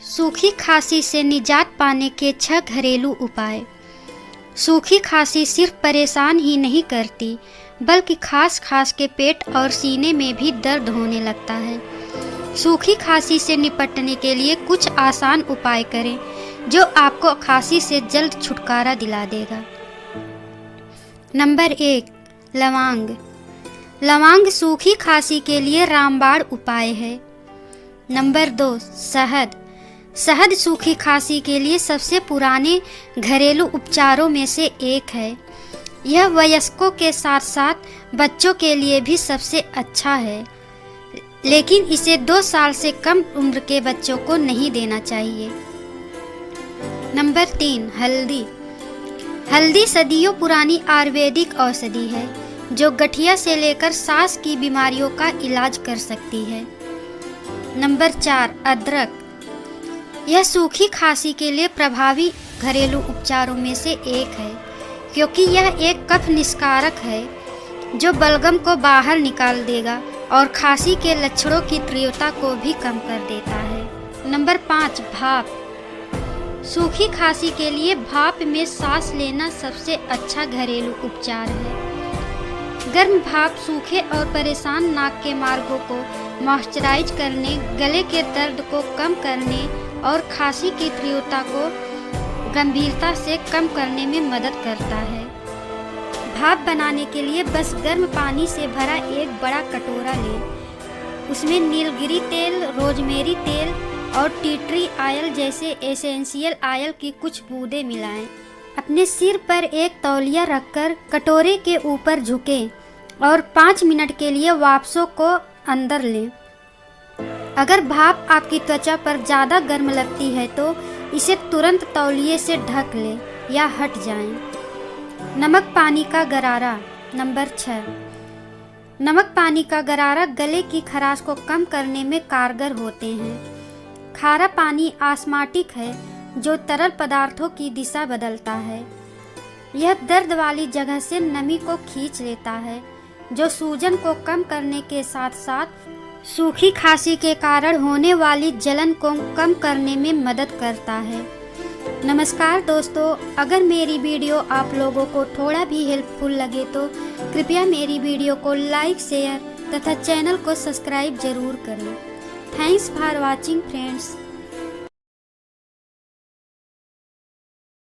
सूखी खांसी से निजात पाने के 6 घरेलू उपाय। सूखी खांसी सिर्फ परेशान ही नहीं करती, बल्कि खास के पेट और सीने में भी दर्द होने लगता है। सूखी खांसी से निपटने के लिए कुछ आसान उपाय करें जो आपको खांसी से जल्द छुटकारा दिला देगा। नंबर 1, लवंग। लवंग सूखी खांसी के लिए रामबाण उपाय है। नंबर 2, शहद। शहद सूखी खांसी के लिए सबसे पुराने घरेलू उपचारों में से एक है। यह वयस्कों के साथ साथ बच्चों के लिए भी सबसे अच्छा है, लेकिन इसे 2 साल से कम उम्र के बच्चों को नहीं देना चाहिए। नंबर 3, हल्दी। हल्दी सदियों पुरानी आयुर्वेदिक औषधि है जो गठिया से लेकर सांस की बीमारियों का इलाज कर सकती है। नंबर 4, अदरक। यह सूखी खांसी के लिए प्रभावी घरेलू उपचारों में से एक है, क्योंकि यह एक कफ निष्कारक है जो बलगम को बाहर निकाल देगा और खांसी के लक्षणों की तीव्रता को भी कम कर देता है। नंबर 5, भाप। सूखी खांसी के लिए भाप में सांस लेना सबसे अच्छा घरेलू उपचार है। गर्म भाप सूखे और परेशान नाक के मार्गों को मॉइस्चराइज करने, गले के दर्द को कम करने और खांसी की तीव्रता को गंभीरता से कम करने में मदद करता है। भाप बनाने के लिए बस गर्म पानी से भरा एक बड़ा कटोरा लें। उसमें नीलगिरी तेल, रोजमेरी तेल और टी ट्री ऑयल जैसे एसेंशियल ऑयल की कुछ बूंदें मिलाएं। अपने सिर पर एक तौलिया रखकर कटोरे के ऊपर झुकें और 5 मिनट के लिए वापसों को अंदर लें। अगर भाप आपकी त्वचा पर ज़्यादा गर्म लगती है तो इसे तुरंत तौलिए से ढक लें या हट जाएं। नमक पानी का गरारा। नंबर 6, नमक पानी का गरारा गले की खराश को कम करने में कारगर होते हैं। खारा पानी आस्माटिक है जो तरल पदार्थों की दिशा बदलता है। यह दर्द वाली जगह से नमी को खींच लेता है, जो सूजन को कम करने के साथ साथ सूखी खांसी के कारण होने वाली जलन को कम करने में मदद करता है। नमस्कार दोस्तों, अगर मेरी वीडियो आप लोगों को थोड़ा भी हेल्पफुल लगे तो कृपया मेरी वीडियो को लाइक, शेयर तथा चैनल को सब्सक्राइब जरूर करें। Thanks for watching friends.